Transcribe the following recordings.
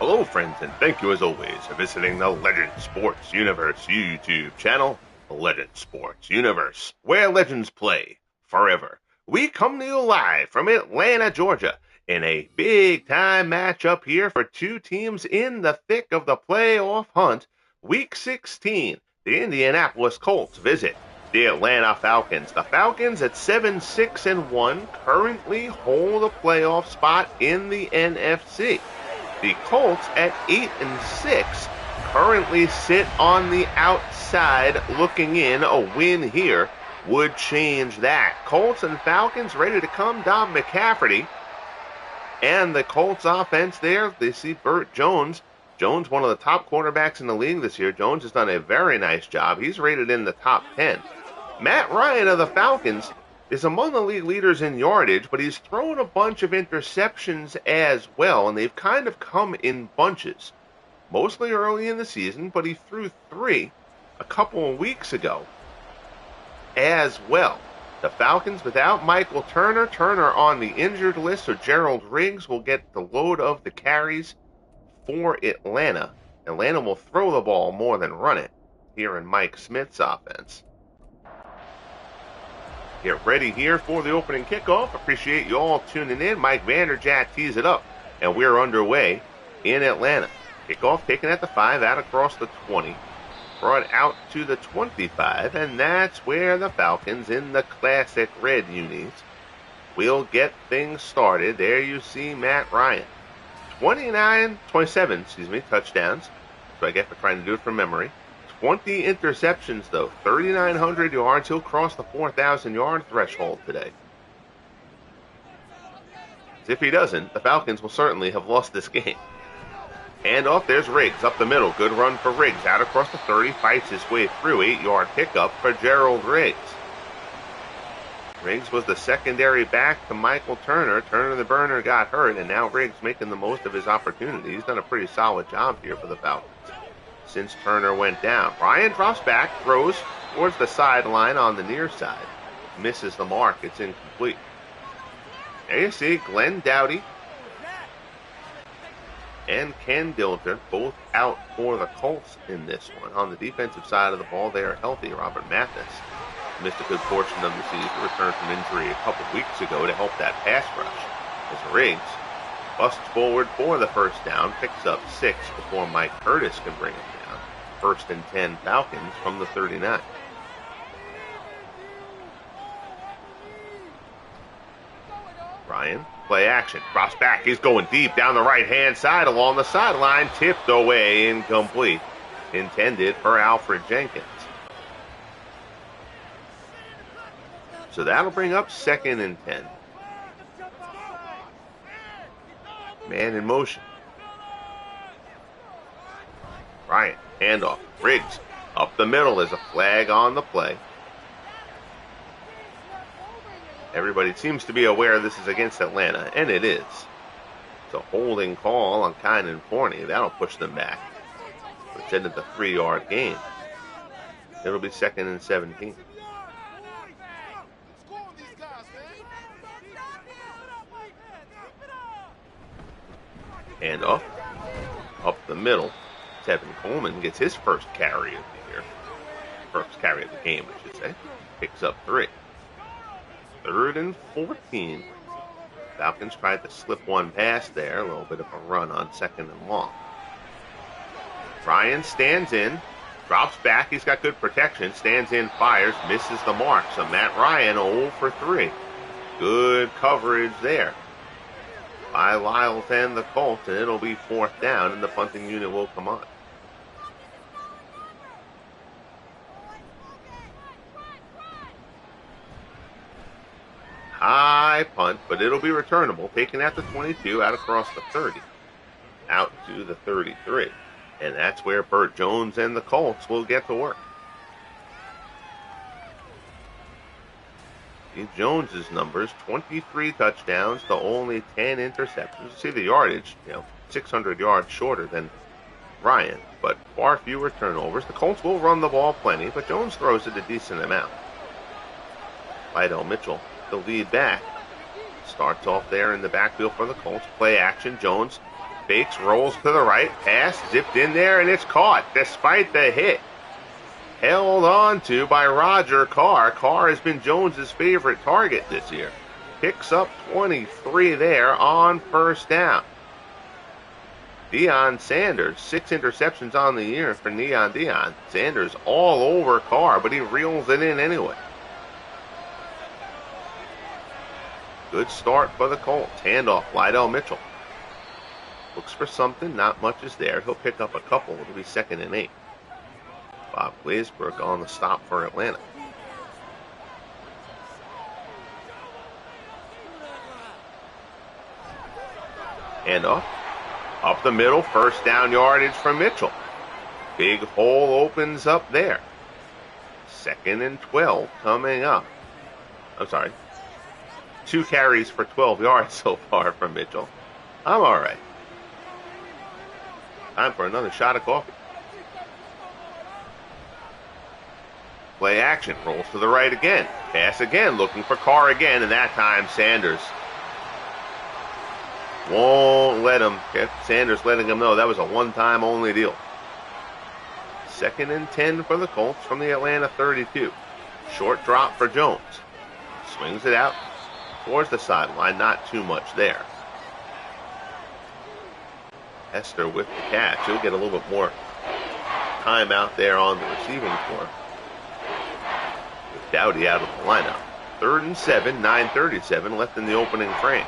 Hello friends, and thank you as always for visiting the Legend Sports Universe YouTube channel, the Legend Sports Universe, where legends play forever. We come to you live from Atlanta, Georgia, in a big-time matchup here for two teams in the thick of the playoff hunt. Week 16, the Indianapolis Colts visit the Atlanta Falcons. The Falcons at 7-6-1 currently hold a playoff spot in the NFC. The Colts at 8-6 currently sit on the outside looking in. A win here would change that. Colts and Falcons ready to come. Dom McCafferty and the Colts offense there. They see Bert Jones. Jones, one of the top quarterbacks in the league this year. Jones has done a very nice job. He's rated in the top 10. Matt Ryan of the Falcons is among the league leaders in yardage, but he's thrown a bunch of interceptions as well, and they've kind of come in bunches. Mostly early in the season, but he threw 3 a couple of weeks ago as well. The Falcons without Michael Turner. Turner on the injured list, so Gerald Riggs will get the load of the carries for Atlanta. Atlanta will throw the ball more than run it here in Mike Smith's offense. Get ready here for the opening kickoff. Appreciate you all tuning in. Mike Vanderjagt tees it up, and we're underway in Atlanta. Kickoff taken at the 5, out across the 20, brought out to the 25, and that's where the Falcons in the classic red unis will get things started. There you see Matt Ryan. 27 touchdowns. So I get for trying to do it from memory. 20 interceptions, though. 3,900 yards. He'll cross the 4,000-yard threshold today. If he doesn't, the Falcons will certainly have lost this game. And off, there's Riggs up the middle. Good run for Riggs. Out across the 30, fights his way through. 8-yard pickup for Gerald Riggs. Riggs was the secondary back to Michael Turner. Turner the burner got hurt, and now Riggs making the most of his opportunity. He's done a pretty solid job here for the Falcons since Turner went down. Ryan drops back, throws towards the sideline on the near side. Misses the mark. It's incomplete. There you see Glenn Doughty and Ken Dilter both out for the Colts in this one. On the defensive side of the ball, they are healthy. Robert Mathis missed a good portion of the season, returned from injury a couple weeks ago to help that pass rush. As Riggs busts forward for the first down, picks up 6 before Mike Curtis can bring him down. 1st and 10 Falcons from the 39. Ryan, play action, drops back, he's going deep down the right-hand side along the sideline, tipped away, incomplete. Intended for Alfred Jenkins. So that'll bring up 2nd and 10. Man in motion. Ryan, handoff. Riggs up the middle. There's a flag on the play. Everybody seems to be aware this is against Atlanta, and it is. It's a holding call on Kine and Forney. That'll push them back. It's into the 3-yard gain. It'll be 2nd and 17. Handoff. Up the middle. Tevin Coleman gets his first carry of the year. First carry of the game, I should say. Picks up 3. 3rd and 14. Falcons tried to slip one past there. A little bit of a run on 2nd and long. Ryan stands in. Drops back. He's got good protection. Stands in, fires. Misses the mark. So Matt Ryan 0 for 3. Good coverage there by Lyles and the Colts, and it'll be 4th down, and the punting unit will come on. High punt, but it'll be returnable. Taken at the 22, out across the 30, out to the 33. And that's where Bert Jones and the Colts will get to work. Jones's numbers, 23 touchdowns to only 10 interceptions. You see the yardage, 600 yards shorter than Ryan, but far fewer turnovers. The Colts will run the ball plenty, but Jones throws it a decent amount. Lydell Mitchell, the lead back, starts off there in the backfield for the Colts. Play action, Jones Fakes, rolls to the right, pass, zipped in there, and it's caught despite the hit. Held on to by Roger Carr. Carr has been Jones's favorite target this year. Picks up 23 there on first down. Deion Sanders, 6 interceptions on the year for Neon Deion. Sanders all over Carr, but he reels it in anyway. Good start for the Colts. Handoff, Lydell Mitchell. Looks for something, not much is there. He'll pick up a couple. It'll be 2nd and 8. Bob Glazeberg on the stop for Atlanta. Handoff. Up the middle, first down yardage from Mitchell. Big hole opens up there. 2nd and 12 coming up. I'm sorry. 2 carries for 12 yards so far from Mitchell. I'm all right. Time for another shot of coffee. Play action. Rolls to the right again. Pass again. Looking for Carr again. And that time Sanders won't let him. Sanders letting him know that was a one-time only deal. 2nd and 10 for the Colts from the Atlanta 32. Short drop for Jones. Swings it out towards the sideline. Not too much there. Hester with the catch. He'll get a little bit more time out there on the receiving floor. With Dowdy out of the lineup. 3rd and 7, 9:37 left in the opening frame.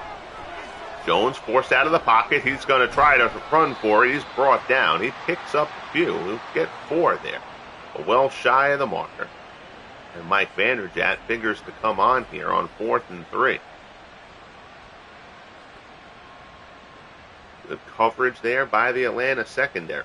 Jones forced out of the pocket. He's going to try to run for it. He's brought down. He picks up a few. He'll get 4 there. But well shy of the marker. And Mike Vanderjagt figures to come on here on 4th and 3. Good coverage there by the Atlanta secondary.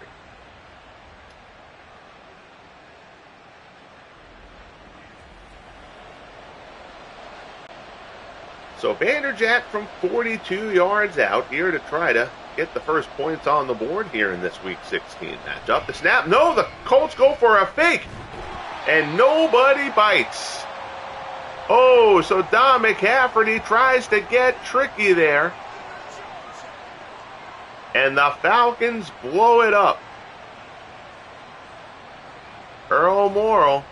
So Vanderjagt from 42 yards out here to try to get the first points on the board here in this Week 16 matchup. The snap, no, the Colts go for a fake, and nobody bites. Oh, so Don McCafferty tries to get tricky there, and the Falcons blow it up. Earl Morrall.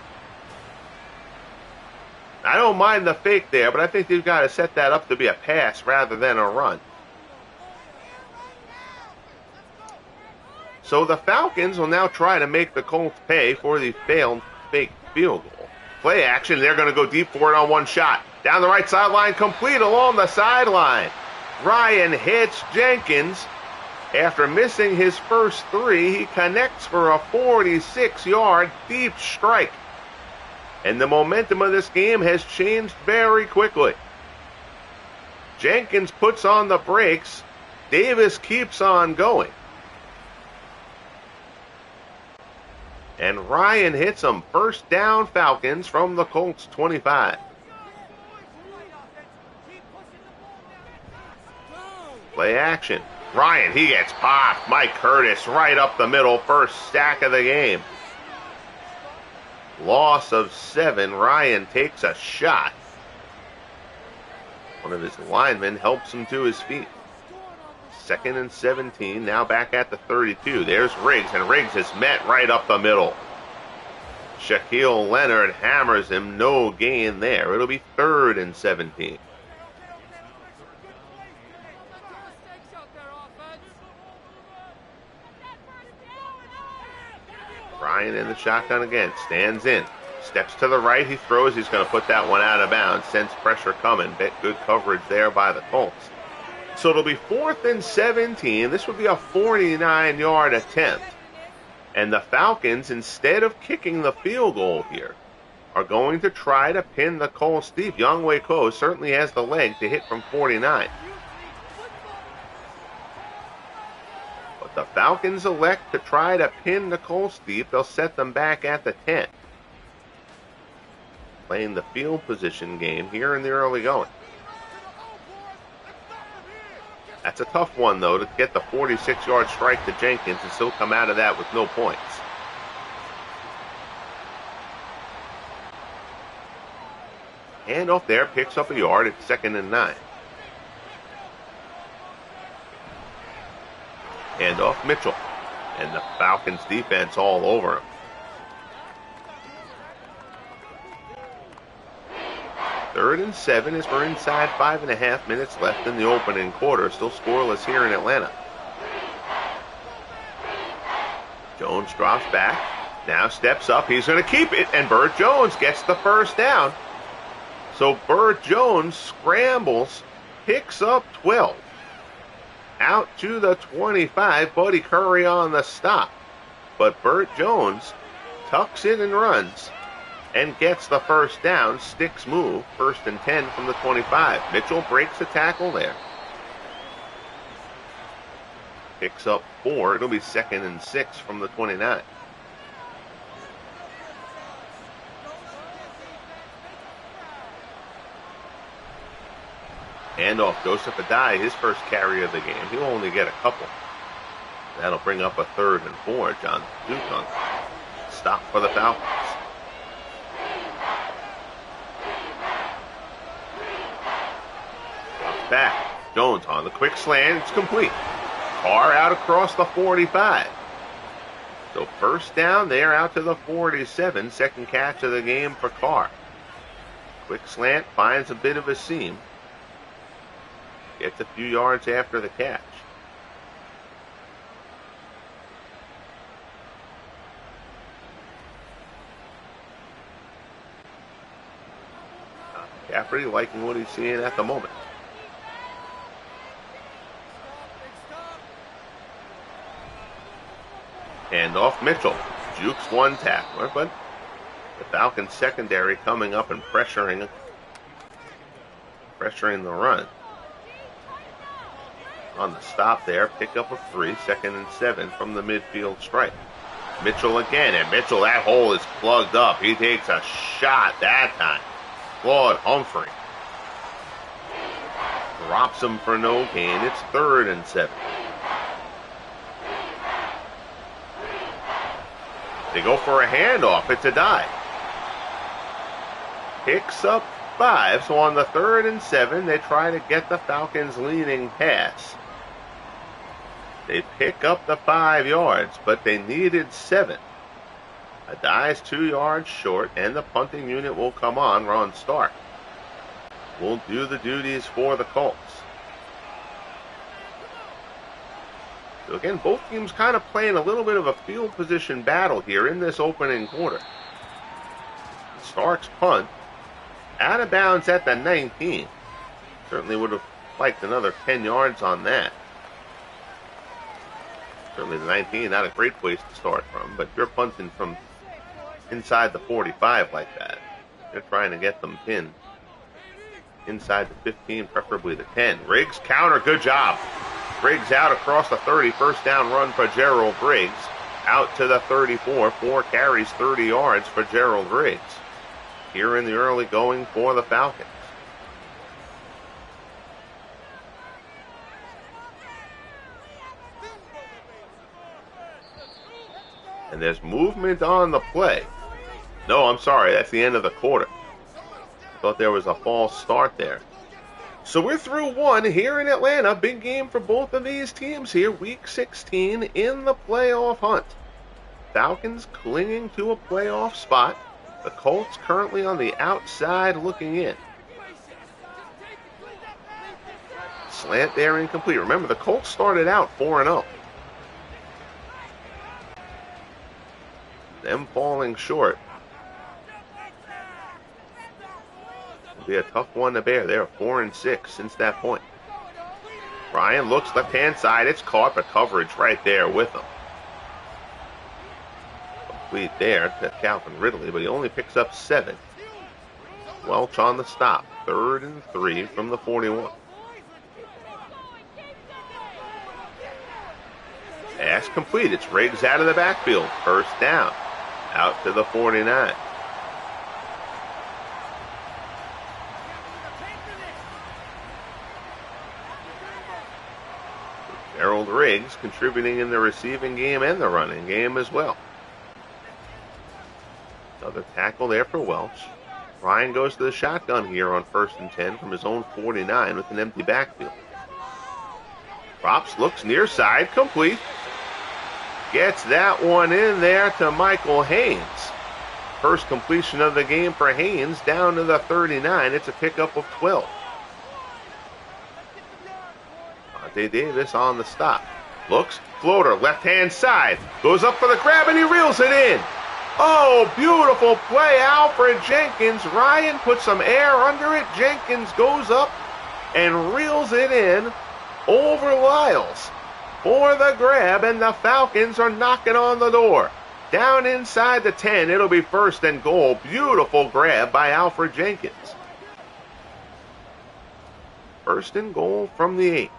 I don't mind the fake there, but I think they've got to set that up to be a pass rather than a run. So the Falcons will now try to make the Colts pay for the failed fake field goal. Play action, they're going to go deep for it on one shot. Down the right sideline, complete along the sideline. Ryan hits Jenkins. After missing his first 3, he connects for a 46-yard deep strike. And the momentum of this game has changed very quickly. Jenkins puts on the brakes. Davis keeps on going. And Ryan hits him. First down Falcons from the Colts 25. Play action. Ryan, he gets popped. Mike Curtis right up the middle. First sack of the game. Loss of 7. Ryan takes a shot. One of his linemen helps him to his feet. 2nd and 17. Now back at the 32. There's Riggs, and Riggs is met right up the middle. Shaquille Leonard hammers him. No gain there. It'll be 3rd and 17. Ryan in the shotgun again. Stands in. Steps to the right. He throws. He's going to put that one out of bounds. Sense pressure coming. Good coverage there by the Colts. So it'll be 4th and 17. This would be a 49-yard attempt. And the Falcons, instead of kicking the field goal here, are going to try to pin the Colts deep. Younghoe Koo certainly has the leg to hit from 49. The Falcons elect to try to pin the Colts deep. They'll set them back at the 10. Playing the field position game here in the early going. That's a tough one, though, to get the 46-yard strike to Jenkins and still come out of that with no points. Handoff there, picks up a yard at 2nd and 9. Hand off Mitchell. And the Falcons defense all over him. Third and 7 as we're inside 5.5 minutes left in the opening quarter. Still scoreless here in Atlanta. Jones drops back. Now steps up. He's going to keep it. And Bert Jones gets the first down. So Bert Jones scrambles, picks up 12. Out to the 25. Buddy Curry on the stop. But Bert Jones tucks in and runs and gets the first down. Sticks move. 1st and 10 from the 25. Mitchell breaks a tackle there. Picks up 4. It'll be 2nd and 6 from the 29. Handoff, Joseph Adai, his first carry of the game. He'll only get a couple. That'll bring up a 3rd and 4. John Duke on stop for the Falcons. Drops back. Jones on the quick slant. It's complete. Carr out across the 45. So first down there out to the 47. Second catch of the game for Carr. Quick slant, finds a bit of a seam. Gets a few yards after the catch. McCaffrey liking what he's seeing at the moment. Hand off Mitchell. Jukes one tackler, but the Falcons secondary coming up and pressuring the run. On the stop there, pick up of 3, 2nd and 7 from the midfield stripe. Mitchell again, and Mitchell, that hole is plugged up. He takes a shot that time. Claude Humphrey drops him for no gain. It's 3rd and 7. They go for a handoff. It's a dive. Picks up 5. So on the 3rd and 7, they try to get the Falcons leaning pass. They pick up the 5 yards, but they needed 7. Adai's 2 yards short, and the punting unit will come on. Ron Stark will do the duties for the Colts. So again, both teams kind of playing a little bit of a field position battle here in this opening quarter. Stark's punt out of bounds at the 19. Certainly would have liked another 10 yards on that. Certainly the 19, not a great place to start from, but you're punting from inside the 45 like that. They're trying to get them pinned inside the 15, preferably the 10. Riggs counter, good job. Briggs out across the 30, first down run for Gerald Briggs. Out to the 34, 4 carries, 30 yards for Gerald Briggs. Here in the early going for the Falcons. And there's movement on the play. No, I'm sorry, that's the end of the quarter. I thought there was a false start there. So we're through one here in Atlanta. Big game for both of these teams here. Week 16 in the playoff hunt. Falcons clinging to a playoff spot. The Colts currently on the outside looking in. Slant there incomplete. Remember, the Colts started out 4-0. Them falling short. It'll be a tough one to bear. They're 4-6 since that point. Ryan looks left-hand side. It's caught, but coverage right there with him. Complete there to Calvin Ridley, but he only picks up 7. Welch on the stop. 3rd and 3 from the 41. Pass complete. It's Riggs out of the backfield. First down. Out to the 49. Gerald Riggs contributing in the receiving game and the running game as well. Another tackle there for Welch. Ryan goes to the shotgun here on 1st and 10 from his own 49 with an empty backfield. Drops, looks near side, complete. Gets that one in there to Michael Haynes. First completion of the game for Haynes, down to the 39. It's a pickup of 12. Vontae Davis on the stop. Looks, floater, left-hand side. Goes up for the grab, and he reels it in. Oh, beautiful play, Alfred Jenkins. Ryan puts some air under it. Jenkins goes up and reels it in over Lyles for the grab, and the Falcons are knocking on the door. Down inside the 10, it'll be first and goal. Beautiful grab by Alfred Jenkins. First and goal from the 8.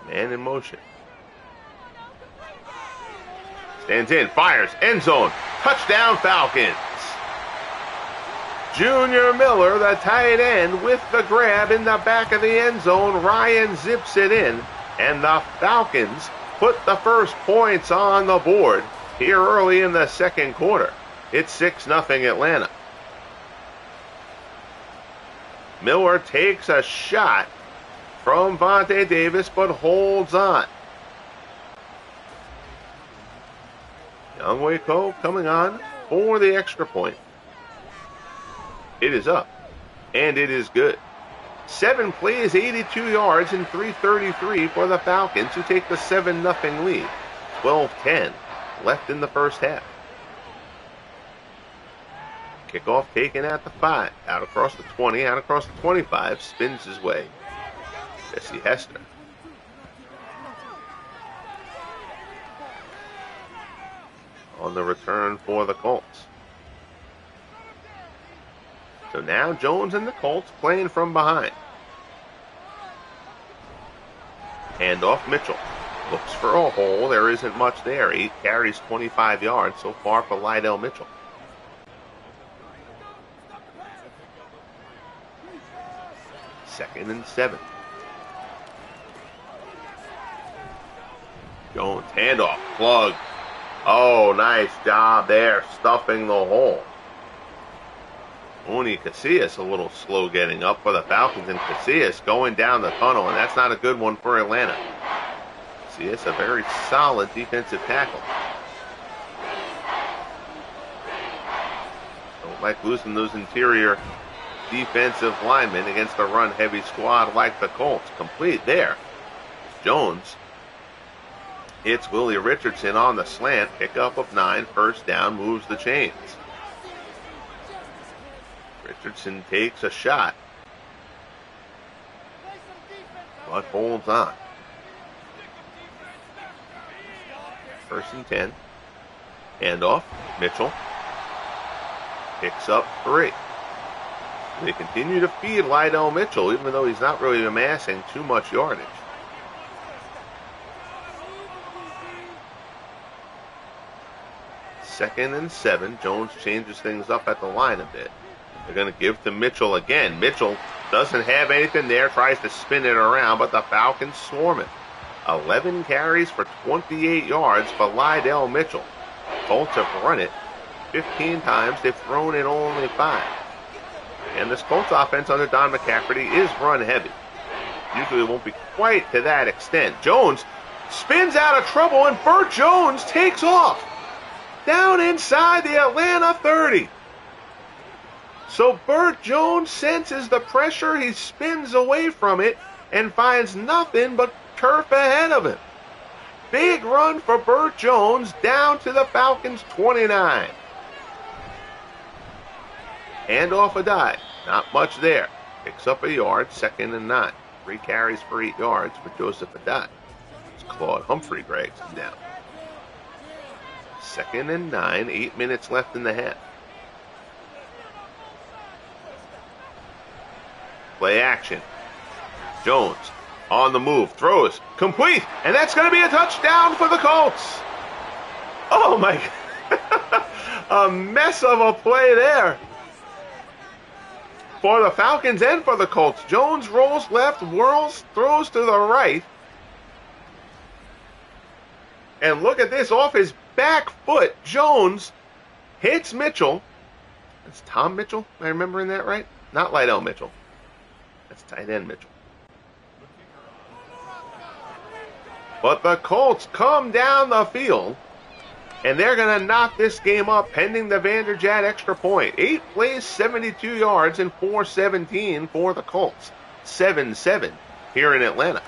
Man in motion. Stands in, fires, end zone. Touchdown Falcons. Junior Miller, the tight end, with the grab in the back of the end zone. Ryan zips it in, and the Falcons put the first points on the board here early in the second quarter. It's 6-0 Atlanta. Miller takes a shot from Vontae Davis, but holds on. Younghoe Ko coming on for the extra point. It is up, and it is good. 7 plays, 82 yards, and 3:33 for the Falcons, who take the 7-0 lead. 12-10 left in the first half. Kickoff taken at the 5, out across the 20, out across the 25, spins his way. Jesse Hester. On the return for the Colts. So now Jones and the Colts playing from behind. Handoff Mitchell. Looks for a hole. There isn't much there. 8 carries, 25 yards so far for Lydell Mitchell. Second and 7. Jones, handoff, plug. Oh, nice job there, stuffing the hole. Oni Casillas a little slow getting up for the Falcons, and Casillas going down the tunnel, and that's not a good one for Atlanta. Casillas, a very solid defensive tackle. Don't like losing those interior defensive linemen against a run-heavy squad like the Colts. Complete there. Jones hits Willie Richardson on the slant. Pickup of 9. First down. Moves the chains. Richardson takes a shot, but holds on. First and 10. Handoff. Mitchell picks up 3. They continue to feed Lydell Mitchell, even though he's not really amassing too much yardage. Second and 7. Jones changes things up at the line a bit. They're going to give to Mitchell again. Mitchell doesn't have anything there, tries to spin it around, but the Falcons swarm it. 11 carries for 28 yards for Lydell Mitchell. Colts have run it 15 times. They've thrown it only 5. And this Colts offense under Don McCafferty is run heavy. Usually it won't be quite to that extent. Jones spins out of trouble, and Bert Jones takes off down inside the Atlanta 30. So Bert Jones senses the pressure. He spins away from it and finds nothing but turf ahead of him. Big run for Bert Jones down to the Falcons 29. Hand off a dive. Not much there. Picks up a yard. Second and 9. 3 carries for 8 yards for Joseph Addai. It's Claude Humphrey drags him down. Second and 9. 8 minutes left in the half. Play action. Jones on the move. Throws. Complete. And that's going to be a touchdown for the Colts. Oh my God. A mess of a play there for the Falcons and for the Colts. Jones rolls left, whirls, throws to the right. And look at this, off his back foot, Jones hits Mitchell That's Tom Mitchell. Am I remembering that right? Not Lydell Mitchell. That's tight end Mitchell. But the Colts come down the field, and they're going to knock this game up pending the Vanderjagt extra point. 8 plays, 72 yards, and 4:17 for the Colts. 7-7 here in Atlanta.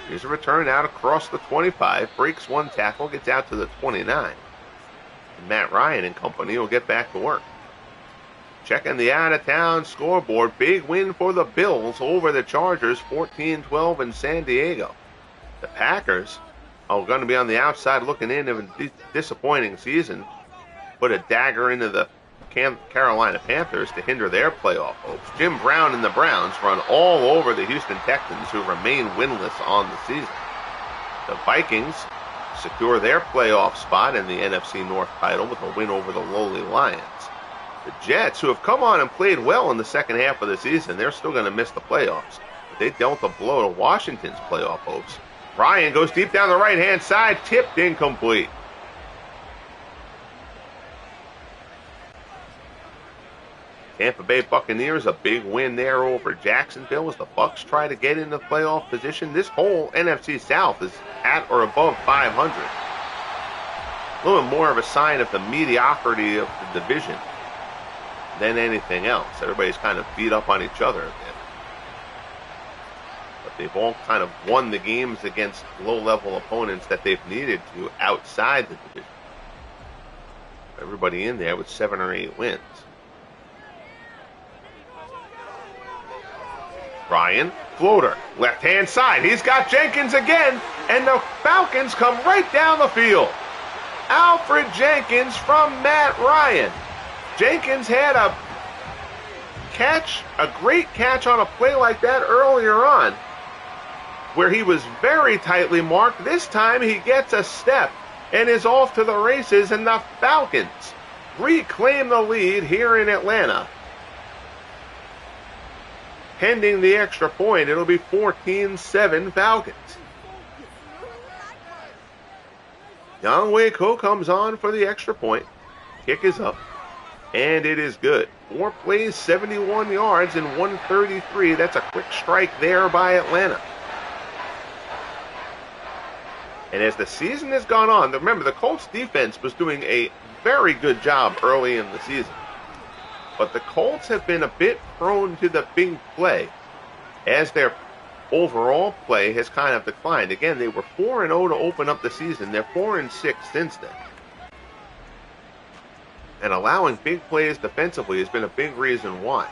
Here's a return out across the 25, breaks one tackle, gets out to the 29. And Matt Ryan and company will get back to work. Checking the out-of-town scoreboard, big win for the Bills over the Chargers, 14-12 in San Diego. The Packers are going to be on the outside looking in of a disappointing season. Put a dagger into the Carolina Panthers to hinder their playoff hopes. Jim Brown and the Browns run all over the Houston Texans, who remain winless on the season. The Vikings secure their playoff spot in the NFC North title with a win over the lowly Lions. The Jets, who have come on and played well in the second half of the season, they're still going to miss the playoffs. But they dealt a blow to Washington's playoff hopes. Ryan goes deep down the right-hand side, tipped incomplete. Tampa Bay Buccaneers, a big win there over Jacksonville as the Bucs try to get into playoff position. This whole NFC South is at or above 500. A little more of a sign of the mediocrity of the division than anything else. Everybody's kind of beat up on each other a bit. But they've all kind of won the games against low-level opponents that they've needed to outside the division. Everybody in there with 7 or 8 wins. Ryan, floater, left-hand side. He's got Jenkins again, and the Falcons come right down the field. Alfred Jenkins from Matt Ryan. Jenkins had a great catch on a play like that earlier on, where he was very tightly marked. This time he gets a step and is off to the races, and the Falcons reclaim the lead here in Atlanta. Pending the extra point, it'll be 14-7 Falcons. Younghoe Koo comes on for the extra point. Kick is up, and it is good. 4 plays, 71 yards, and 133. That's a quick strike there by Atlanta. And as the season has gone on, remember the Colts defense was doing a very good job early in the season. But the Colts have been a bit prone to the big play as their overall play has kind of declined. Again, they were 4-0 to open up the season. They're 4-6 since then. And allowing big plays defensively has been a big reason why.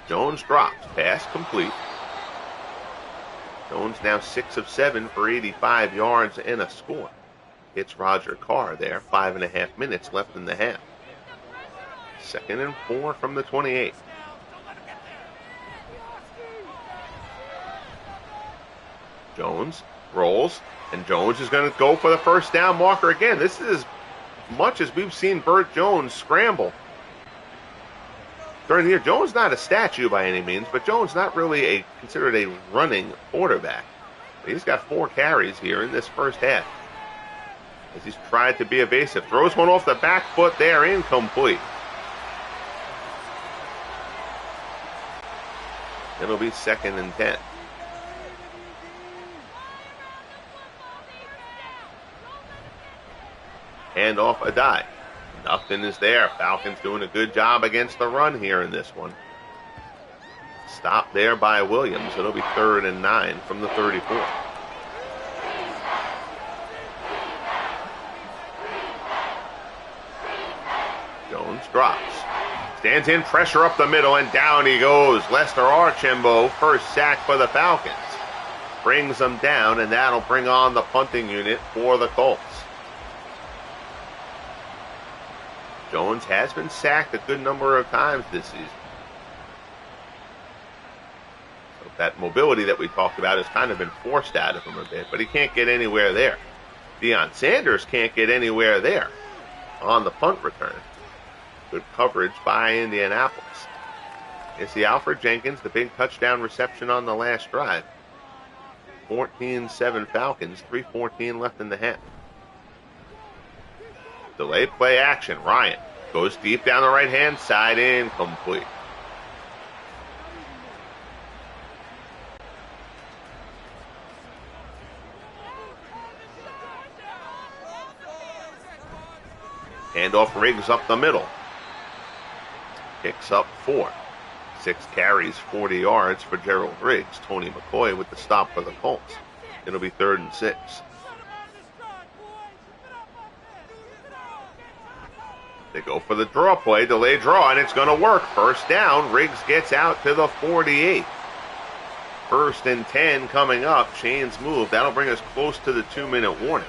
Jones drops. Pass complete. Jones now 6 of 7 for 85 yards and a score. Hits Roger Carr there. 5.5 minutes left in the half. 2nd and 4 from the 28. Jones rolls, and Jones is going to go for the first down marker again. This is as much as we've seen Bert Jones scramble during the year. Jones not a statue by any means, but Jones not really considered a running quarterback. He's got 4 carries here in this first half, as he's tried to be evasive. Throws one off the back foot there, incomplete. It'll be 2nd and 10. Hand off a dive. Nothing is there. Falcons doing a good job against the run here in this one. Stop there by Williams. It'll be 3rd and 9 from the 34. Jones drops. Stands in, pressure up the middle, and down he goes. Lester Archambault, first sack for the Falcons. Brings them down, and that'll bring on the punting unit for the Colts. Jones has been sacked a good number of times this season. So that mobility that we talked about has kind of been forced out of him a bit, but he can't get anywhere there. Deion Sanders can't get anywhere there on the punt return. Good coverage by Indianapolis. You see Alfred Jenkins, the big touchdown reception on the last drive. 14-7 Falcons, 3:14 left in the half. Delay play action. Ryan goes deep down the right-hand side, incomplete. Handoff Riggs up the middle. Picks up 4. 6 carries, 40 yards for Gerald Riggs. Tony McCoy with the stop for the Colts. It'll be 3rd and 6. They go for the draw play, delay draw, and it's going to work. First down, Riggs gets out to the 48. 1st and 10 coming up. Chains move. That'll bring us close to the 2-minute warning.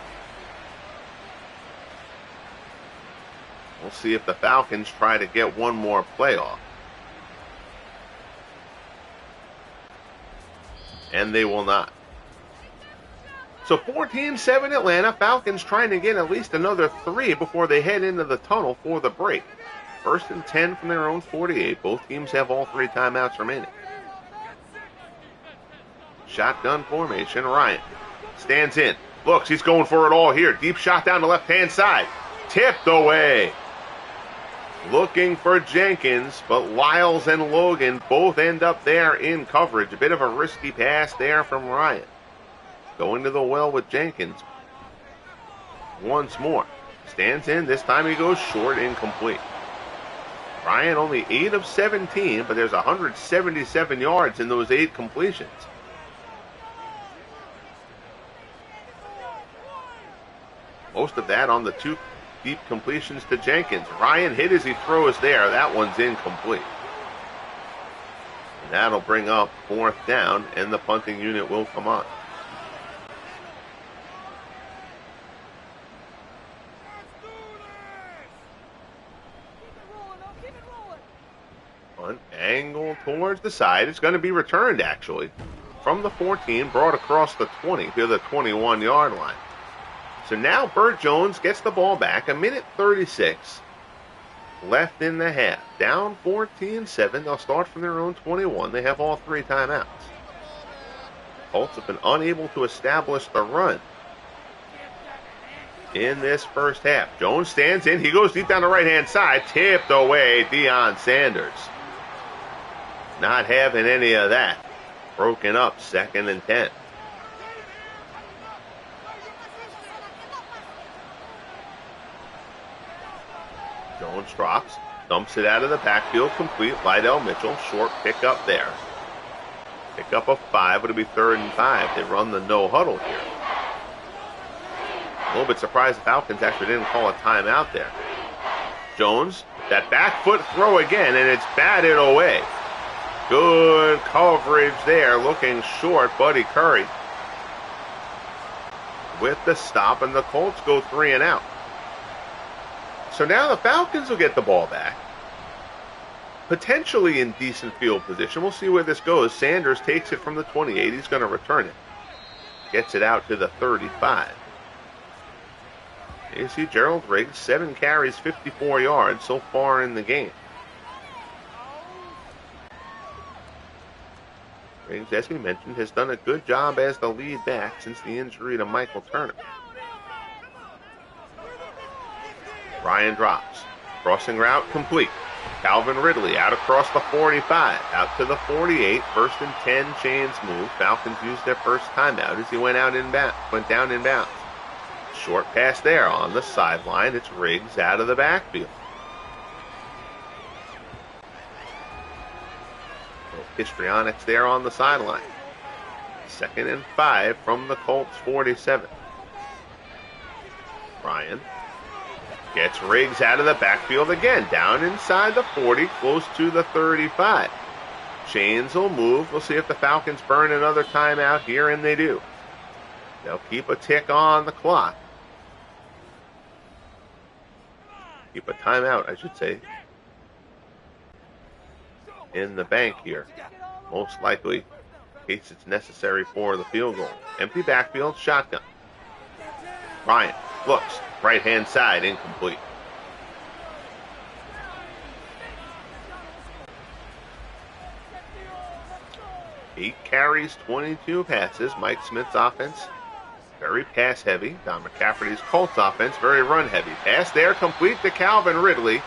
We'll see if the Falcons try to get one more play off. And they will not. So 14-7 Atlanta. Falcons trying to get at least another 3 before they head into the tunnel for the break. 1st and 10 from their own 48. Both teams have all 3 timeouts remaining. Shotgun formation. Ryan stands in. Looks, he's going for it all here. Deep shot down the left-hand side. Tipped away. Looking for Jenkins, but Lyles and Logan both end up there in coverage. A bit of a risky pass there from Ryan. Going to the well with Jenkins. Once more. Stands in. This time he goes short, incomplete. Ryan only 8 of 17, but there's 177 yards in those 8 completions. Most of that on the 2 deep completions to Jenkins. Ryan hit as he throws there. That one's incomplete. And that'll bring up 4th down, and the punting unit will come on. Punt angle towards the side. It's going to be returned, actually, from the 14, brought across the 20 to the 21-yard line. So now Bert Jones gets the ball back. 1:36 left in the half. Down 14-7. They'll start from their own 21. They have all 3 timeouts. Colts have been unable to establish the run in this first half. Jones stands in. He goes deep down the right-hand side. Tipped away. Deion Sanders. Not having any of that. Broken up. 2nd and 10. Jones drops, dumps it out of the backfield, complete. Lydell Mitchell, short pickup there. Pickup of 5, it'll be 3rd and 5. They run the no huddle here. A little bit surprised the Falcons actually didn't call a timeout there. Jones, that back foot throw again, and it's batted away. Good coverage there, looking short, Buddy Curry with the stop, and the Colts go 3 and out. So now the Falcons will get the ball back, potentially in decent field position. We'll see where this goes. Sanders takes it from the 28. He's going to return it. Gets it out to the 35. You see Gerald Riggs, 7 carries, 54 yards so far in the game. Riggs, as we mentioned, has done a good job as the lead back since the injury to Michael Turner. Ryan drops. Crossing route complete. Calvin Ridley out across the 45. Out to the 48. 1st and 10. Chains move. Falcons used their first timeout as he went down in bounds. Short pass there on the sideline. It's Riggs out of the backfield. Histrionics there on the sideline. 2nd and 5 from the Colts 47. Ryan gets Riggs out of the backfield again, down inside the 40, close to the 35. Chains will move. We'll see if the Falcons burn another timeout here, and they do. They'll keep a tick on the clock. Keep a timeout, I should say, in the bank here. Most likely, in case it's necessary for the field goal. Empty backfield, shotgun. Ryan looks. Right-hand side, incomplete. 8 carries, 22 passes. Mike Smith's offense, very pass-heavy. Don McCafferty's Colts offense, very run-heavy. Pass there, complete to Calvin Ridley.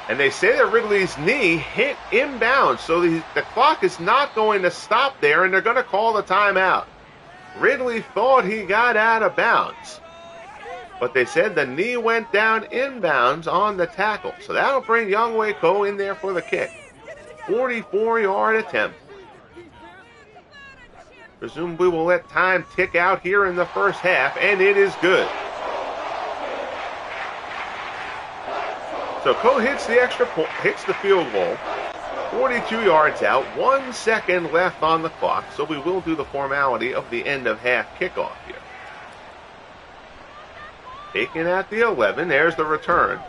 And they say that Ridley's knee hit inbounds, so the clock is not going to stop there, and they're going to call the timeout. Ridley thought he got out of bounds, but they said the knee went down inbounds on the tackle. So that'll bring Younghoe Koo in there for the kick. 44-yard attempt. Presumably we'll let time tick out here in the first half, and it is good. So Koo hits the extra point, hits the field goal. 42 yards out, 1 second left on the clock, so we will do the formality of the end of half kickoff here. Taken at the 11, there's the return.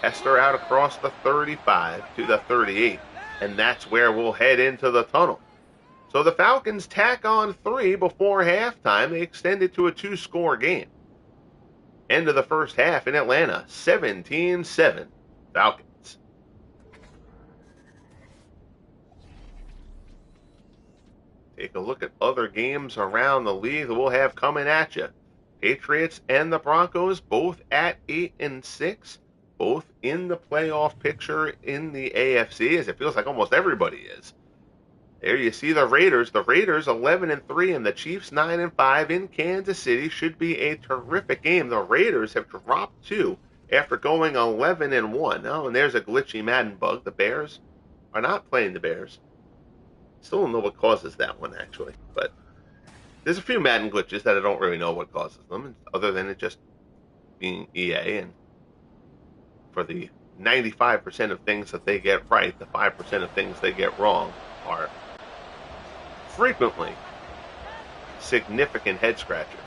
Hester out across the 35 to the 38, and that's where we'll head into the tunnel. So the Falcons tack on 3 before halftime. They extend it to a 2-score game. End of the first half in Atlanta, 17-7 Falcons. Take a look at other games around the league that we'll have coming at you. Patriots and the Broncos both at 8-6, both in the playoff picture in the AFC, as it feels like almost everybody is. There you see the Raiders. The Raiders 11-3 and the Chiefs 9-5 in Kansas City. Should be a terrific game. The Raiders have dropped 2 after going 11-1. Oh, and there's a glitchy Madden bug. The Bears are not playing the Bears. Still don't know what causes that one, actually. But there's a few Madden glitches that I don't really know what causes them, other than it just being EA. And for the 95% of things that they get right, the 5% of things they get wrong are frequently significant head scratchers.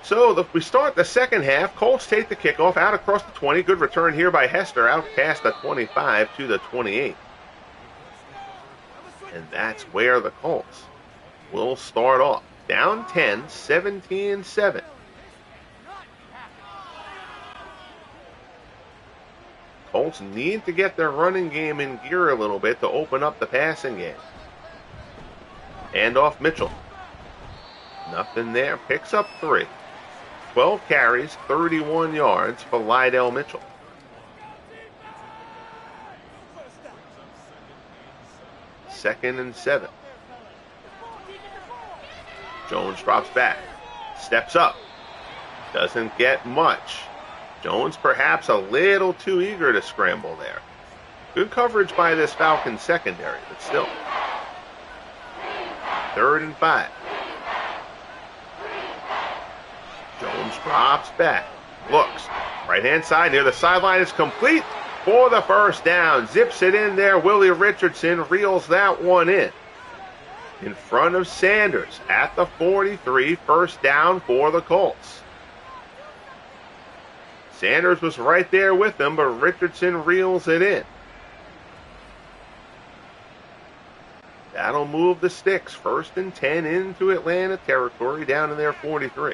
So we start the second half. Colts take the kickoff out across the 20. Good return here by Hester out past the 25 to the 28. And that's where the Colts will start off. Down 10, 17-7. Colts need to get their running game in gear a little bit to open up the passing game. Hand off Mitchell. Nothing there. Picks up 3. 12 carries, 31 yards for Lydell Mitchell. Second and 7. Jones drops back. Steps up. Doesn't get much. Jones perhaps a little too eager to scramble there. Good coverage by this Falcons secondary, but still. 3rd and 5. Jones drops back. Looks. Right-hand side near the sideline is complete for the first down. Zips it in there. Willie Richardson reels that one in front of Sanders at the 43. First down for the Colts. Sanders was right there with them, but Richardson reels it in. That'll move the sticks. 1st and 10 into Atlanta territory down to their 43.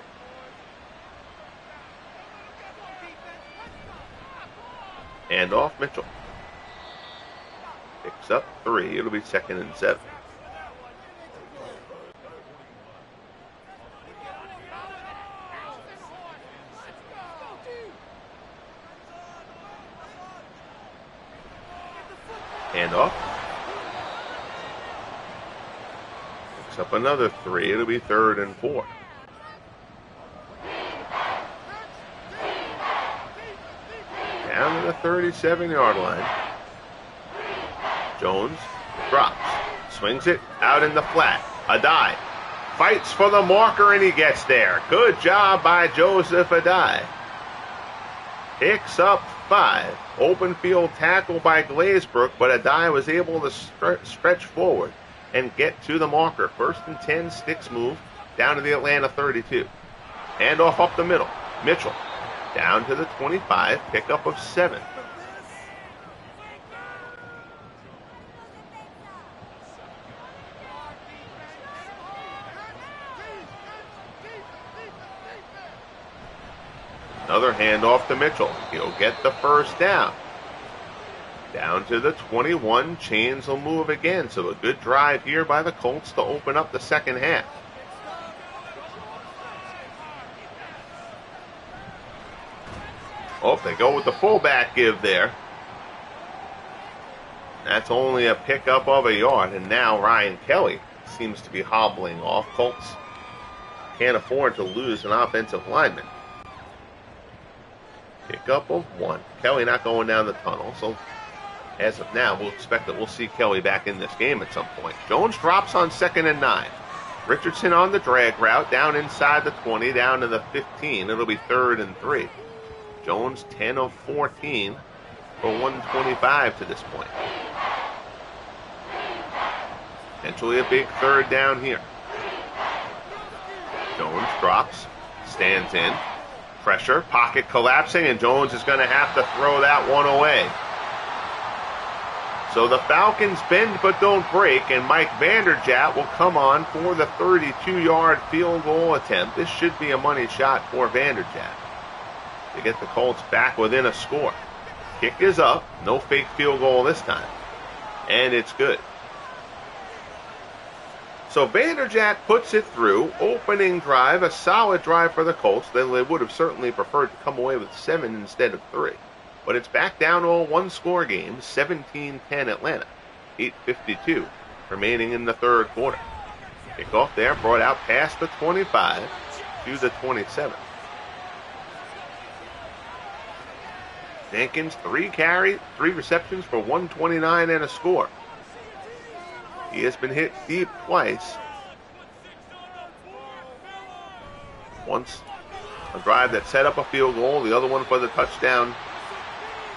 And off Mitchell. Picks up 3. It'll be 2nd and 7. Hand off. Picks up another 3. It'll be 3rd and 4. Down to the 37-yard line. Jones drops. Swings it out in the flat. Adai fights for the marker and he gets there. Good job by Joseph Adai. Picks up 5. Open field tackle by Glazebrook, but Adai was able to stretch forward and get to the marker. 1st and 10, sticks move down to the Atlanta 32. Hand off up the middle. Mitchell down to the 25, pickup of 7. Another handoff to Mitchell. He'll get the first down. Down to the 21. Chains will move again. So a good drive here by the Colts to open up the second half. Oh, they go with the fullback give there. That's only a pickup of a yard. And now Ryan Kelly seems to be hobbling off. Colts can't afford to lose an offensive lineman. Pickup of 1. Kelly not going down the tunnel. So as of now, we'll expect that we'll see Kelly back in this game at some point. Jones drops on 2nd and 9. Richardson on the drag route, down inside the 20, down to the 15. It'll be 3rd and 3. Jones 10 of 14 for 125 to this point. Potentially a big 3rd down here. Jones drops, stands in. Pressure, pocket collapsing, and Jones is going to have to throw that one away. So the Falcons bend but don't break, and Mike Vanderjagt will come on for the 32-yard field goal attempt. This should be a money shot for Vanderjagt to get the Colts back within a score. Kick is up, no fake field goal this time, and it's good. So Vanderjagt puts it through. Opening drive, a solid drive for the Colts. They would have certainly preferred to come away with 7 instead of 3. But it's back down to a one-score game, 17-10 Atlanta. 8:52 remaining in the 3rd quarter. Kickoff there, brought out past the 25 to the 27. Jenkins, 3 receptions for 129 and a score. He has been hit deep twice. Once a drive that set up a field goal, the other one for the touchdown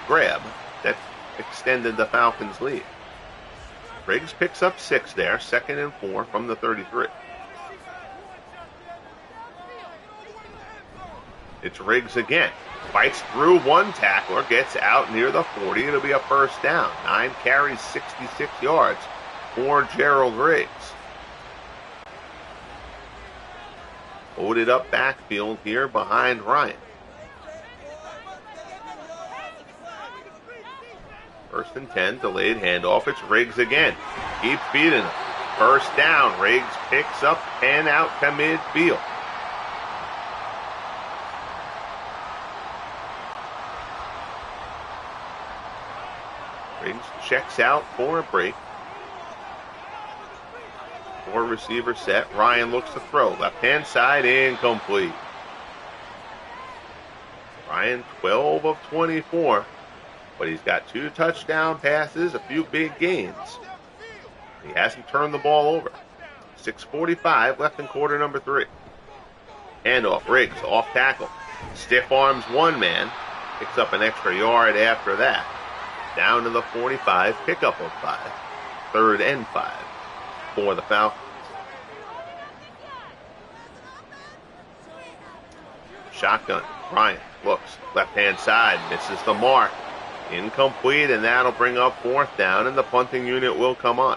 grab that extended the Falcons' lead. Riggs picks up 6 there, 2nd and 4 from the 33. It's Riggs again. Fights through one tackler, gets out near the 40. It'll be a 1st down. 9 carries, 66 yards for Gerald Riggs. Loaded up backfield here behind Ryan. 1st and 10, delayed handoff. It's Riggs again. Keeps beating him. 1st down. Riggs picks up 10 out to midfield. Riggs checks out for a break. 4 receiver set. Ryan looks to throw. Left-hand side, incomplete. Ryan 12 of 24. But he's got 2 touchdown passes, a few big gains. He hasn't turned the ball over. 6:45 left in quarter number 3. Handoff, Riggs, off tackle. Stiff arms one man. Picks up an extra yard after that. Down to the 45, pickup of 5. 3rd and 5 for the Falcons. Shotgun, Ryan looks, left-hand side, misses the mark. Incomplete, and that'll bring up 4th down, and the punting unit will come on.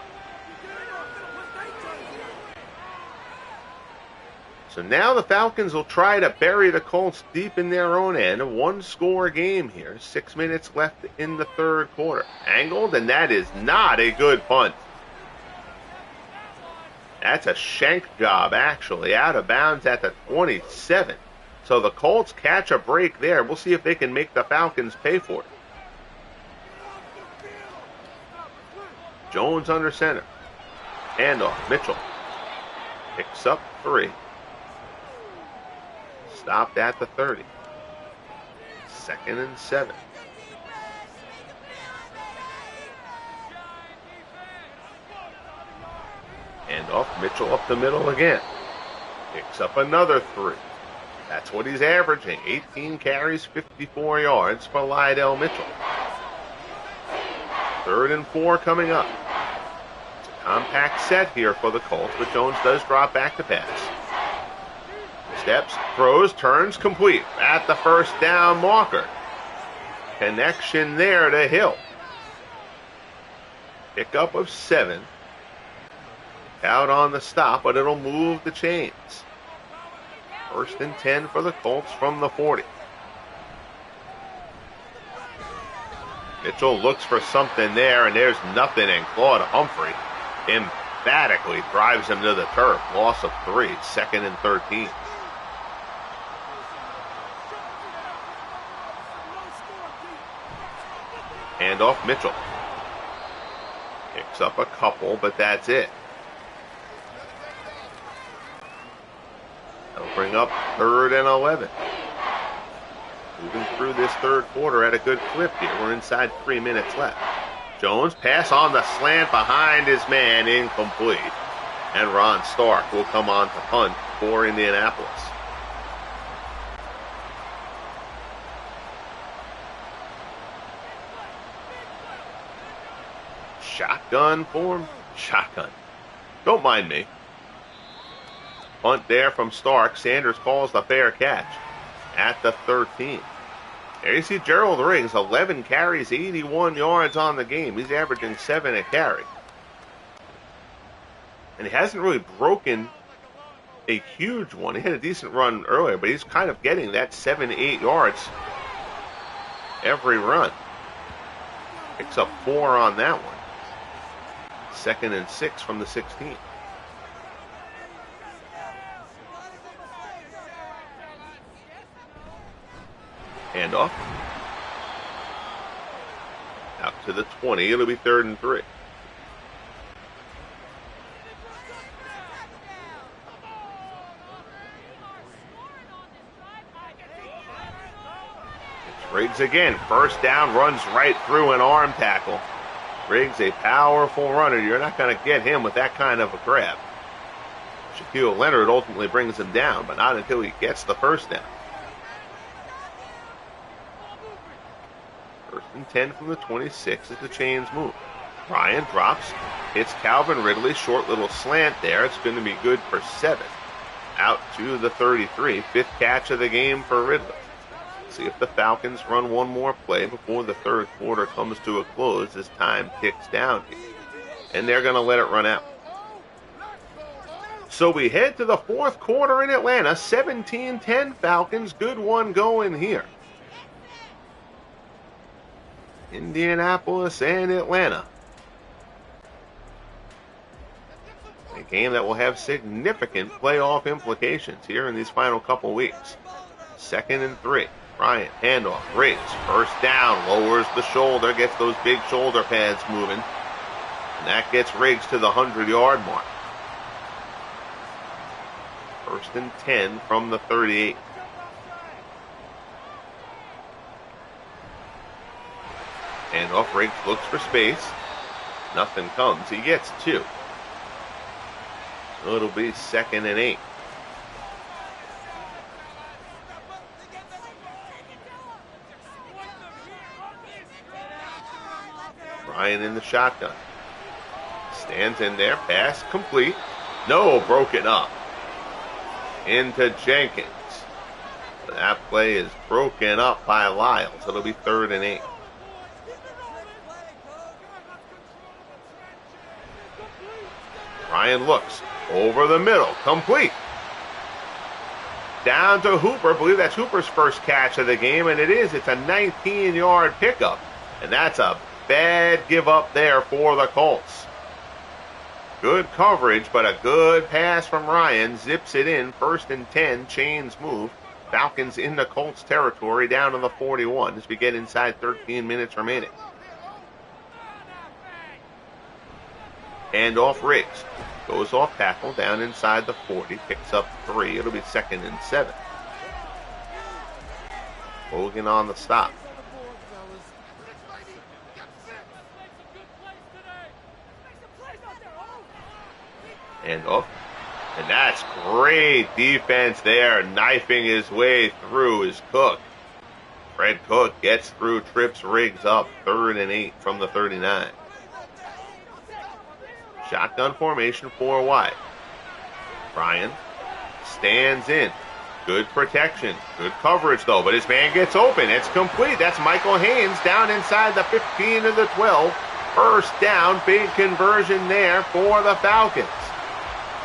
So now the Falcons will try to bury the Colts deep in their own end. A 1-score game here. 6 minutes left in the 3rd quarter. Angled, and that is not a good punt. That's a shank job, actually, out of bounds at the 27. So the Colts catch a break there. We'll see if they can make the Falcons pay for it. Jones under center. Handoff. Mitchell picks up 3. Stopped at the 30. 2nd and 7. Handoff. Mitchell up the middle again. Picks up another 3. That's what he's averaging. 18 carries, 54 yards for Lydell Mitchell. 3rd and 4 coming up. It's a compact set here for the Colts, but Jones does drop back to pass. Steps, throws, turns, complete. At the 1st down marker. Connection there to Hill. Pickup of 7. Out on the stop, but it'll move the chains. 1st and 10 for the Colts from the 40. Mitchell looks for something there, and there's nothing, and Claude Humphrey emphatically drives him to the turf. Loss of 3, 2nd and 13. Hand off Mitchell. Picks up a couple, but that's it. That'll bring up 3rd and 11. Moving through this third quarter at a good clip here. We're inside 3 minutes left. Jones pass on the slant behind his man, incomplete. And Ron Stark will come on to punt for Indianapolis. Shotgun form? Shotgun. Don't mind me. Punt there from Stark. Sanders calls the fair catch at the 13. There you see Gerald Riggs, 11 carries, 81 yards on the game. He's averaging 7 a carry. And he hasn't really broken a huge one. He had a decent run earlier, but he's kind of getting that 7 to 8 yards every run. Picks up 4 on that one. 2nd and 6 from the 16. Handoff. Out to the 20. It'll be 3rd and 3. It's Riggs again. First down, runs right through an arm tackle. Riggs, a powerful runner. You're not going to get him with that kind of a grab. Shaquille Leonard ultimately brings him down, but not until he gets the first down. 1st and 10 from the 26 as the chains move. Ryan drops, hits Calvin Ridley, short little slant there. It's going to be good for 7. Out to the 33, 5th catch of the game for Ridley. See if the Falcons run one more play before the third quarter comes to a close as time ticks down here. And they're going to let it run out. So we head to the fourth quarter in Atlanta. 17-10 Falcons. Good one going here. Indianapolis and Atlanta. A game that will have significant playoff implications here in these final couple weeks. 2nd and 3. Bryant, handoff, Riggs, first down, lowers the shoulder, gets those big shoulder pads moving. And that gets Riggs to the 100-yard mark. 1st and 10 from the 38. Handoff, Riggs looks for space. Nothing comes. He gets 2. So it'll be 2nd and 8. Ryan in the shotgun. Stands in there. Pass complete. No, broken up. Into Jenkins. That play is broken up by Lyles. It'll be 3rd and 8. Ryan looks over the middle. Complete. Down to Hooper. I believe that's Hooper's first catch of the game, and it is. It's a 19-yard pickup, and that's a bad give up there for the Colts. Good coverage, but a good pass from Ryan. Zips it in. 1st and 10. Chains move. Falcons in the Colts territory down to the 41 as we get inside 13 minutes remaining. Hand off Riggs. Goes off tackle down inside the 40. Picks up 3. It'll be 2nd and 7. Hogan on the stop. Hand off. And that's great defense there. Knifing his way through is Cook. Fred Cook gets through, trips Riggs up. 3rd and 8 from the 39. Shotgun formation, 4 wide. Ryan stands in. Good protection. Good coverage, though. But his man gets open. It's complete. That's Michael Haynes down inside the 15 and the 12. First down. Big conversion there for the Falcons.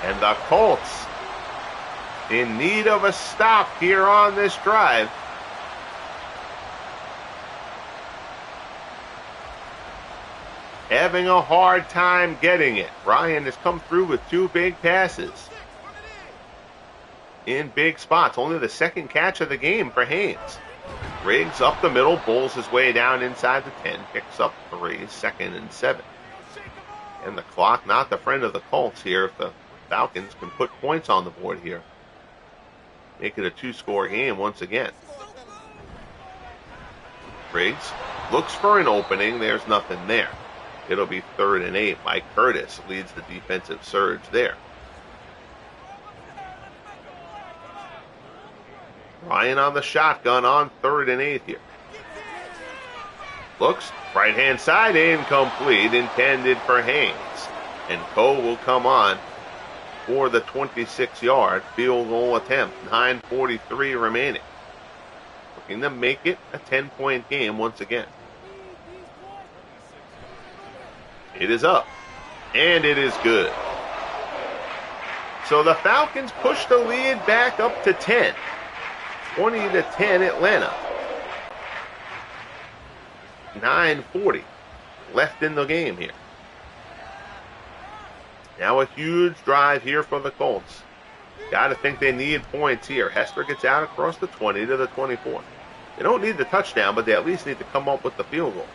And the Colts in need of a stop here on this drive. having a hard time getting it. Ryan has come through with 2 big passes in big spots. Only the second catch of the game for Haynes. Riggs up the middle, bowls his way down inside the 10, picks up 3, 2nd and 7. And the clock not the friend of the Colts here if the Falcons can put points on the board here. Make it a 2-score game once again. Riggs looks for an opening. There's nothing there. It'll be 3rd and 8. Mike Curtis leads the defensive surge there. Ryan on the shotgun on 3rd and 8 here. Looks, right-hand side, incomplete, intended for Haynes. And Coe will come on for the 26-yard field goal attempt. 9:43 remaining. Looking to make it a 10-point game once again. It is up, and it is good. So the Falcons push the lead back up to 10. 20-10 Atlanta. 9:40 left in the game here. Now a huge drive here for the Colts. Got to think they need points here. Hester gets out across the 20 to the 24. They don't need the touchdown, but they at least need to come up with the field goal.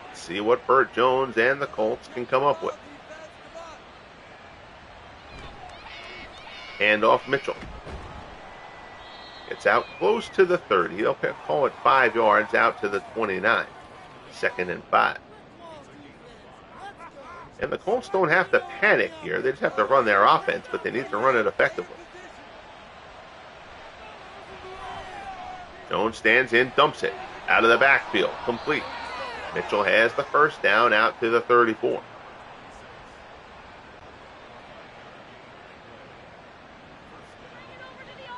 Let's see what Bert Jones and the Colts can come up with. Handoff Mitchell. Gets out close to the 30. They'll call it 5 yards out to the 29. 2nd and 5. And the Colts don't have to panic here. They just have to run their offense, but they need to run it effectively. Jones stands in, dumps it. Out of the backfield. Complete. Mitchell has the first down out to the 34.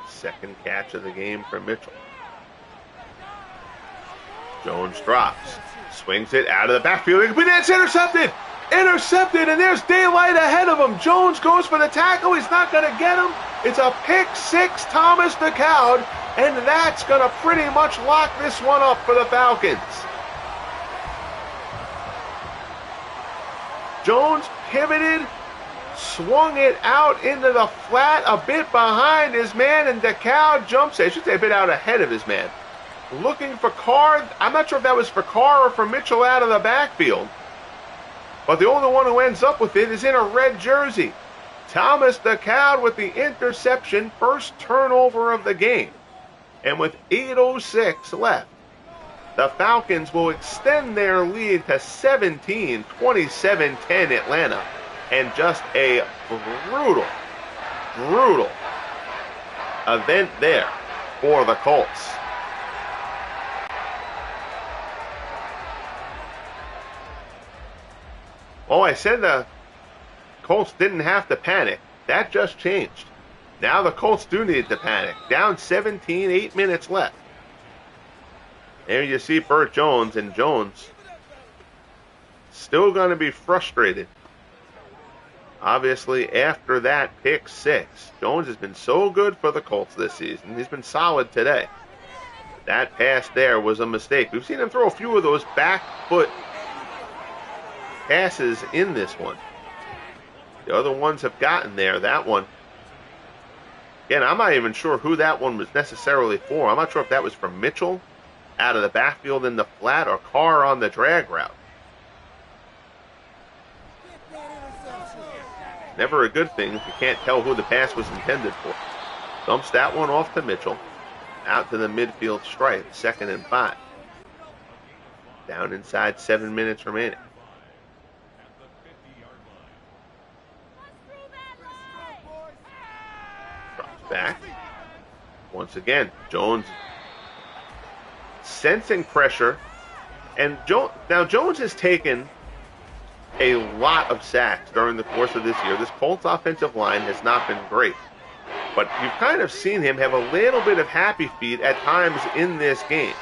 Second catch of the game for Mitchell. Jones drops. Swings it out of the backfield. But it's intercepted! Intercepted, and there's daylight ahead of him. Jones goes for the tackle. He's not going to get him. It's a pick six, Thomas DeCowd, and that's going to pretty much lock this one up for the Falcons. Jones pivoted, swung it out into the flat, a bit behind his man, and DeCowd jumps, I should say a bit out ahead of his man. Looking for Carr. I'm not sure if that was for Carr or for Mitchell out of the backfield. But the only one who ends up with it is in a red jersey. Thomas DeCowd with the interception, first turnover of the game. And with 8:06 left, the Falcons will extend their lead to 17, 27-10 Atlanta. And just a brutal event there for the Colts. Oh, I said the Colts didn't have to panic. That just changed. Now the Colts do need to panic. Down 17, 8 minutes left. There you see Bert Jones, and Jones still going to be frustrated. Obviously, after that pick six, Jones has been so good for the Colts this season. He's been solid today. That pass there was a mistake. We've seen him throw a few of those back foot passes in this one. The other ones have gotten there. That one, again, I'm not even sure who that one was necessarily for. I'm not sure if that was from Mitchell out of the backfield in the flat or Carr on the drag route. Never a good thing if you can't tell who the pass was intended for. Dumps that one off to Mitchell. Out to the midfield stripe. 2nd and 5. Down inside 7 minutes remaining. Drops back. Once again, Jones sensing pressure. And now Jones has taken a lot of sacks during the course of this year. This Colts offensive line has not been great. But you've kind of seen him have a little bit of happy feet at times in this game.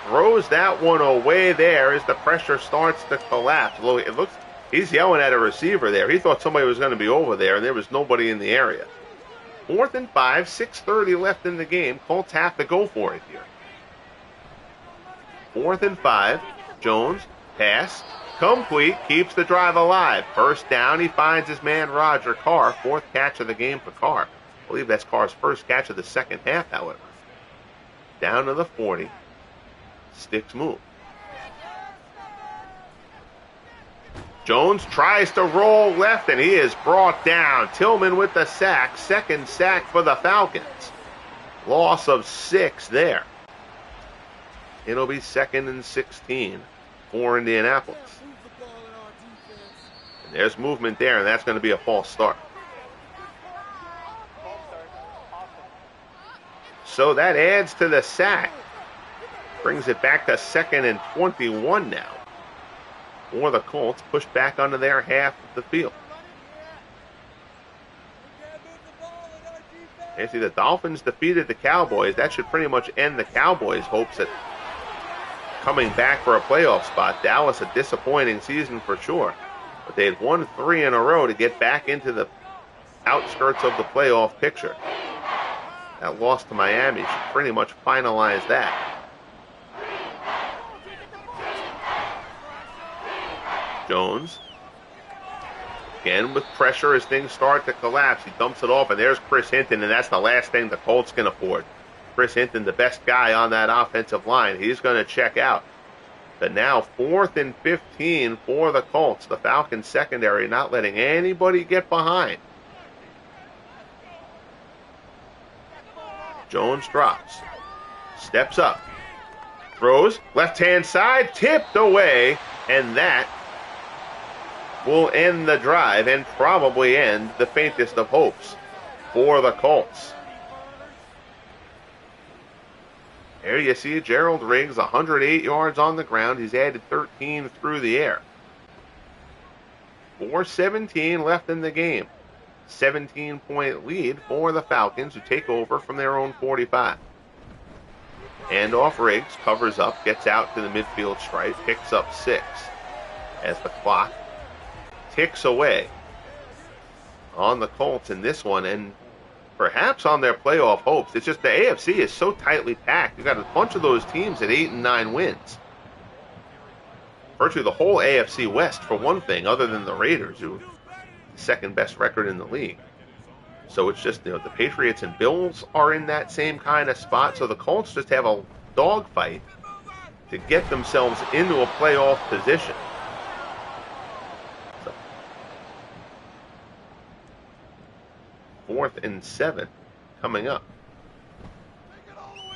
Throws that one away there as the pressure starts to collapse. It looks, he's yelling at a receiver there. He thought somebody was going to be over there, and there was nobody in the area. 4th and 5, 6:30 left in the game. Colts have to go for it here. 4th and 5, Jones, pass, complete, keeps the drive alive. First down, he finds his man Roger Carr. 4th catch of the game for Carr. I believe that's Carr's first catch of the second half, however. Down to the 40. Sticks move. Jones tries to roll left, and he is brought down. Tillman with the sack. Second sack for the Falcons. Loss of 6 there. It'll be 2nd and 16 for Indianapolis. And there's movement there, and that's going to be a false start. So that adds to the sack. Brings it back to 2nd and 21 now. For the Colts, pushed back onto their half of the field. You see, the Dolphins defeated the Cowboys. That should pretty much end the Cowboys' hopes at coming back for a playoff spot. Dallas, a disappointing season for sure. But they had won 3 in a row to get back into the outskirts of the playoff picture. That loss to Miami should pretty much finalize that. Jones, again with pressure as things start to collapse. He dumps it off, and there's Chris Hinton, and that's the last thing the Colts can afford. Chris Hinton, the best guy on that offensive line, he's going to check out. But now 4th and 15 for the Colts. The Falcons secondary not letting anybody get behind. Jones drops, steps up, throws, left-hand side, tipped away, and that will end the drive and probably end the faintest of hopes for the Colts. There you see Gerald Riggs, 108 yards on the ground. He's added 13 through the air. 4:17 left in the game. 17-point lead for the Falcons, who take over from their own 45. Handoff, Riggs covers up, gets out to the midfield stripe, picks up 6 as the clock ticks away on the Colts in this one, and perhaps on their playoff hopes. It's just the AFC is so tightly packed. You've got a bunch of those teams at 8 and 9 wins. Virtually the whole AFC West, for one thing, other than the Raiders, who second best record in the league. So it's just, the Patriots and Bills are in that same kind of spot. So the Colts just have a dogfight to get themselves into a playoff position. So 4th and 7 coming up.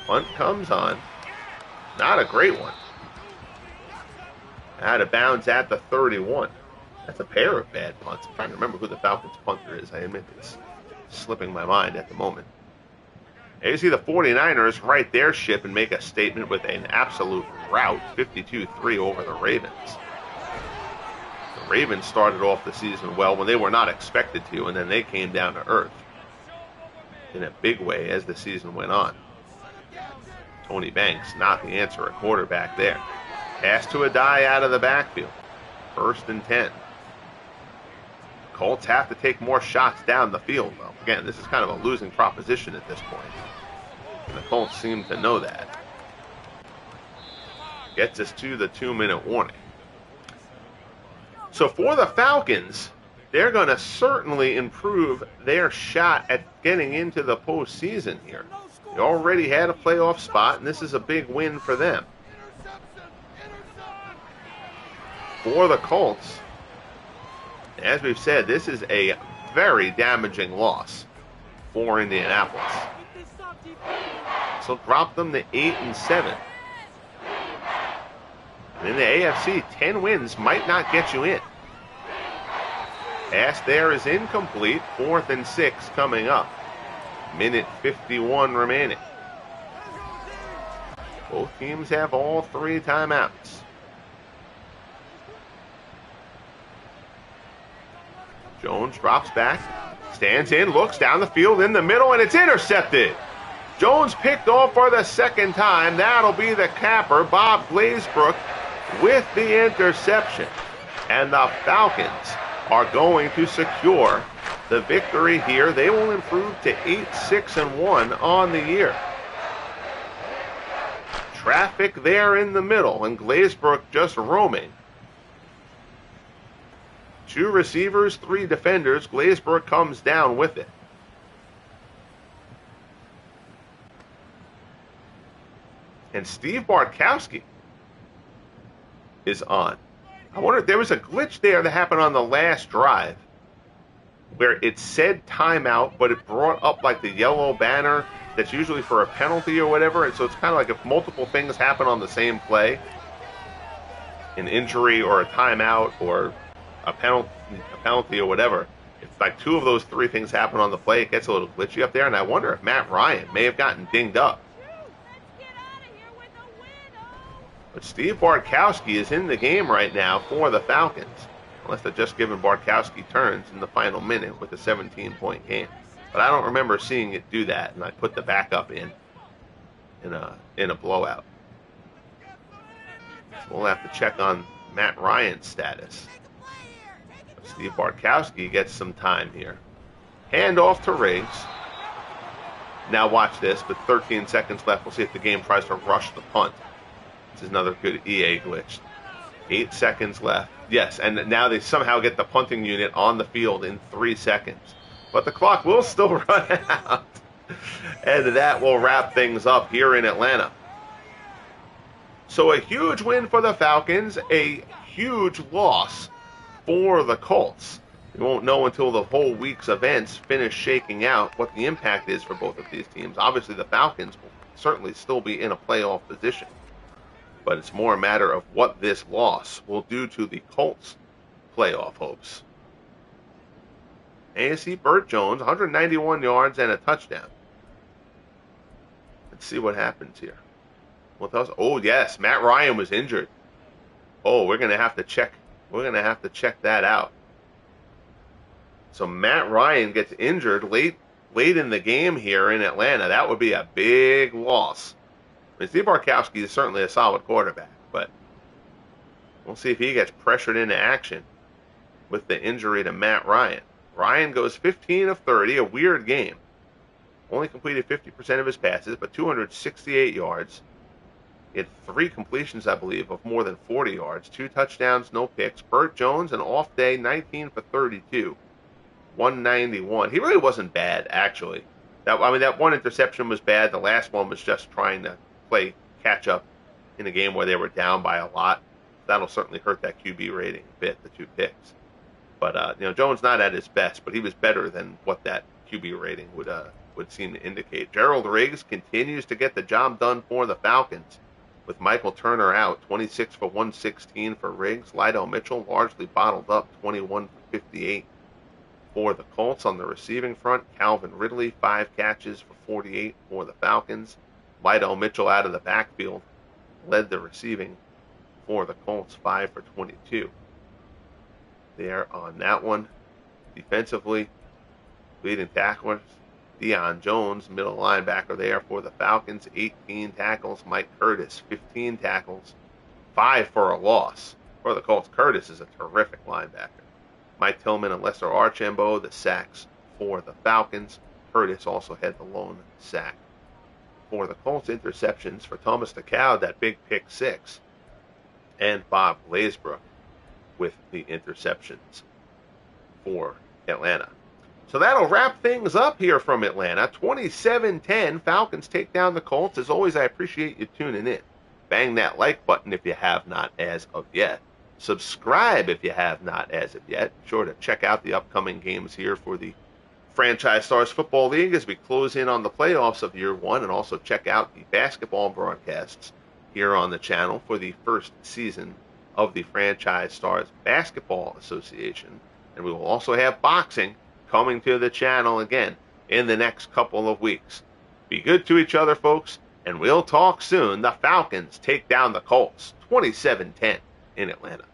Punt comes on. Not a great one. Out of bounds at the 31. That's a pair of bad punts. I'm trying to remember who the Falcons punter is. I admit it's slipping my mind at the moment. And you see the 49ers right their ship and make a statement with an absolute rout, 52-3 over the Ravens. The Ravens started off the season well when they were not expected to, and then they came down to earth in a big way as the season went on. Tony Banks not the answer at quarterback there. Pass to a die out of the backfield. 1st and 10. Colts have to take more shots down the field, though. Again, this is kind of a losing proposition at this point. And the Colts seem to know that. Gets us to the 2-minute warning. So for the Falcons, they're going to certainly improve their shot at getting into the postseason here. They already had a playoff spot, and this is a big win for them. For the Colts, as we've said, this is a very damaging loss for Indianapolis. So drop them to 8 and 7. And in the AFC, 10 wins might not get you in. Pass there is incomplete. 4th and 6 coming up. Minute 51 remaining. Both teams have all 3 timeouts. Jones drops back, stands in, looks down the field in the middle, and it's intercepted. Jones picked off for the second time. That'll be the capper, Bob Glazebrook, with the interception. And the Falcons are going to secure the victory here. They will improve to 8-6-1 on the year. Traffic there in the middle, and Glazebrook just roaming. 2 receivers, 3 defenders. Glazebrook comes down with it. And Steve Bartkowski is on. I wonder if there was a glitch there that happened on the last drive where it said timeout, but it brought up like the yellow banner that's usually for a penalty or whatever. And so it's kind of like if multiple things happen on the same play, an injury or a timeout or a penalty or whatever, it's like 2 of those 3 things happen on the play. It gets a little glitchy up there. And I wonder if Matt Ryan may have gotten dinged up. But Steve Bartkowski is in the game right now for the Falcons, unless they're just giving Bartkowski turns in the final minute with a 17-point game. But I don't remember seeing it do that, and I put the backup in a blowout. So we'll have to check on Matt Ryan's status. But Steve Bartkowski gets some time here. Hand off to Riggs. Now watch this, with 13 seconds left, we'll see if the game tries to rush the punt. This is another good EA glitch. 8 seconds left. Yes, and now they somehow get the punting unit on the field in 3 seconds. But the clock will still run out. And that will wrap things up here in Atlanta. So a huge win for the Falcons, a huge loss for the Colts. We won't know until the whole week's events finish shaking out what the impact is for both of these teams. Obviously, the Falcons will certainly still be in a playoff position. But it's more a matter of what this loss will do to the Colts' playoff hopes. And you see Bert Jones, 191 yards and a touchdown. Let's see what happens here. Oh, yes, Matt Ryan was injured. Oh, we're going to have to check. We're going to have to check that out. So Matt Ryan gets injured late in the game here in Atlanta. That would be a big loss. I mean, Steve Bartkowski is certainly a solid quarterback, but we'll see if he gets pressured into action with the injury to Matt Ryan. Ryan goes 15 of 30, a weird game. Only completed 50% of his passes, but 268 yards. He had 3 completions, I believe, of more than 40 yards, 2 touchdowns, no picks. Bert Jones, an off day, 19 for 32, 191. He really wasn't bad, actually. That one interception was bad. The last one was just trying to play catch up in a game where they were down by a lot. That'll certainly hurt that QB rating a bit, the 2 picks. But Jones not at his best, but he was better than what that QB rating would seem to indicate. Gerald Riggs continues to get the job done for the Falcons, with Michael Turner out, 26 for 116 for Riggs. Lydell Mitchell largely bottled up, 21 for 58 for the Colts. On the receiving front, Calvin Ridley, 5 catches for 48 for the Falcons. Lydell Mitchell out of the backfield led the receiving for the Colts, 5 for 22. There on that one. Defensively, leading tacklers, Deion Jones, middle linebacker there for the Falcons, 18 tackles. Mike Curtis, 15 tackles, 5 for a loss. For the Colts, Curtis is a terrific linebacker. Mike Tillman and Lester Archambault, the sacks for the Falcons. Curtis also had the lone sack. For the Colts, interceptions for Thomas DeCow, that big pick 6, and Bob Glazebrook with the interceptions for Atlanta. So that'll wrap things up here from Atlanta. 27-10, Falcons take down the Colts. As always, I appreciate you tuning in. Bang that like button if you have not as of yet. Subscribe if you have not as of yet. Be sure to check out the upcoming games here for the Franchise Stars Football League as we close in on the playoffs of year 1, and also check out the basketball broadcasts here on the channel for the first season of the Franchise Stars Basketball Association. And we will also have boxing coming to the channel again in the next couple of weeks. Be good to each other, folks, and we'll talk soon. The Falcons take down the Colts 27-10 in Atlanta.